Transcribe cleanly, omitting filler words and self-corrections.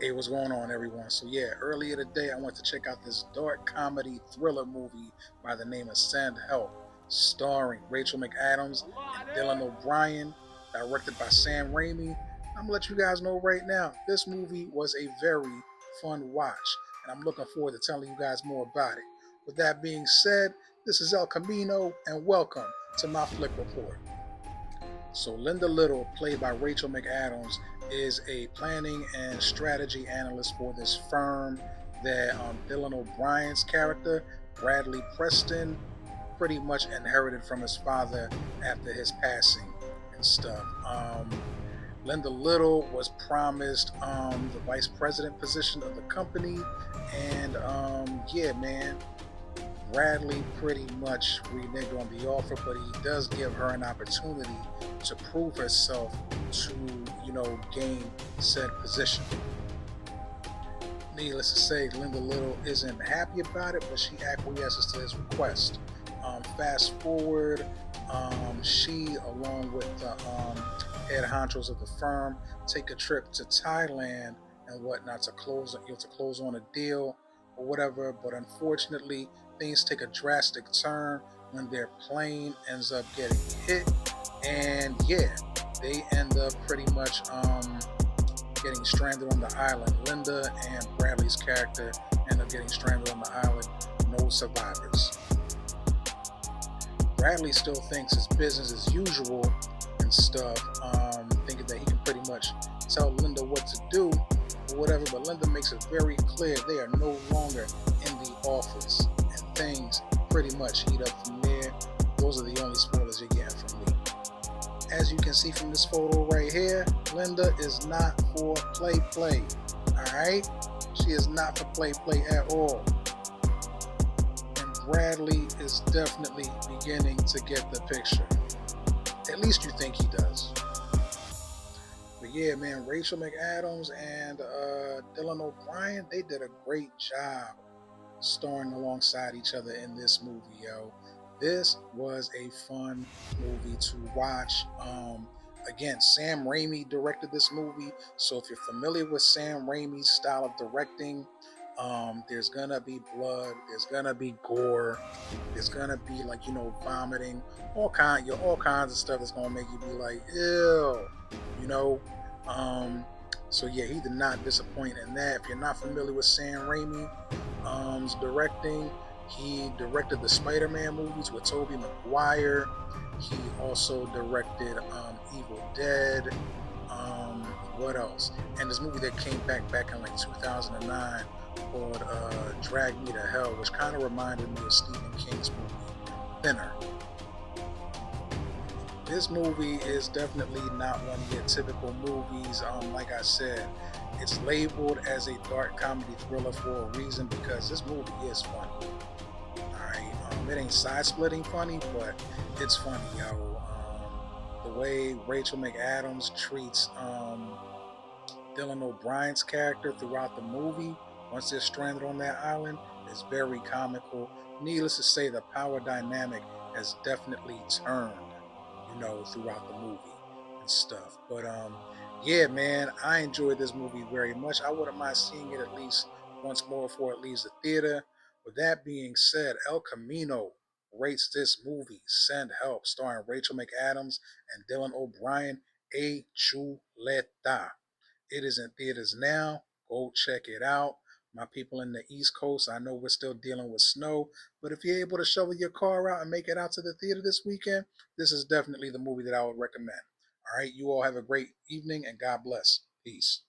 Hey, what's going on, everyone? So, yeah, earlier today I went to check out this dark comedy thriller movie by the name of Send Help, starring Rachel McAdams and Dylan O'Brien, directed by Sam Raimi. I'm gonna let you guys know right now, this movie was a very fun watch, and I'm looking forward to telling you guys more about it. With that being said, this is El Camino, and welcome to my Flick Report. So Linda Little, played by Rachel McAdams, is a planning and strategy analyst for this firm that Dylan O'Brien's character, Bradley Preston, pretty much inherited from his father after his passing and stuff. Linda Little was promised the vice president position of the company, and yeah, man, Bradley pretty much reneged on the offer, but he does give her an opportunity to prove herself to, gain said position. Needless to say, Linda Little isn't happy about it, but she acquiesces to his request. Fast forward, she, along with the head honchos of the firm, take a trip to Thailand and whatnot to close on a deal or whatever. But unfortunately, things take a drastic turn when their plane ends up getting hit, and yeah, they end up pretty much getting stranded on the island. Linda and Bradley's character end up getting stranded on the island. No survivors. Bradley still thinks it's business as usual and stuff, thinking that he can pretty much tell Linda what to do or whatever. But Linda makes it very clear they are no longer in the office, and things pretty much heat up from there. Those are the only spoilers you're getting from me. As you can see from this photo right here, Linda is not for play. Alright? She is not for play at all. And Bradley is definitely beginning to get the picture. At least you think he does. But yeah, man, Rachel McAdams and Dylan O'Brien, they did a great job starring alongside each other in this movie, yo. This was a fun movie to watch. Again, Sam Raimi directed this movie, so if you're familiar with Sam Raimi's style of directing, there's gonna be blood, there's gonna be gore, there's gonna be like vomiting, all kinds of stuff that's gonna make you be like, ew, you know. Um, so yeah, he did not disappoint in that. If you're not familiar with Sam Raimi, directing. He directed the Spider-Man movies with Tobey Maguire. He also directed Evil Dead. What else? And this movie that came back in like 2009 called Drag Me to Hell, which kind of reminded me of Stephen King's movie Thinner. This movie is definitely not one of your typical movies. Like I said, it's labeled as a dark comedy thriller for a reason because this movie is funny. Alright, it ain't side-splitting funny, but it's funny, yo. The way Rachel McAdams treats Dylan O'Brien's character throughout the movie, once they're stranded on that island, is very comical. Needless to say, the power dynamic has definitely turned, throughout the movie and stuff. But yeah, man, I enjoyed this movie very much. I wouldn't mind seeing it at least once more before it leaves the theater. With that being said, El Camino rates this movie, Send Help, starring Rachel McAdams and Dylan O'Brien, a chuleta. It is in theaters now. Go check it out. My people in the East Coast, I know we're still dealing with snow, but if you're able to shovel your car out and make it out to the theater this weekend, this is definitely the movie that I would recommend. All right, you all have a great evening and God bless. Peace.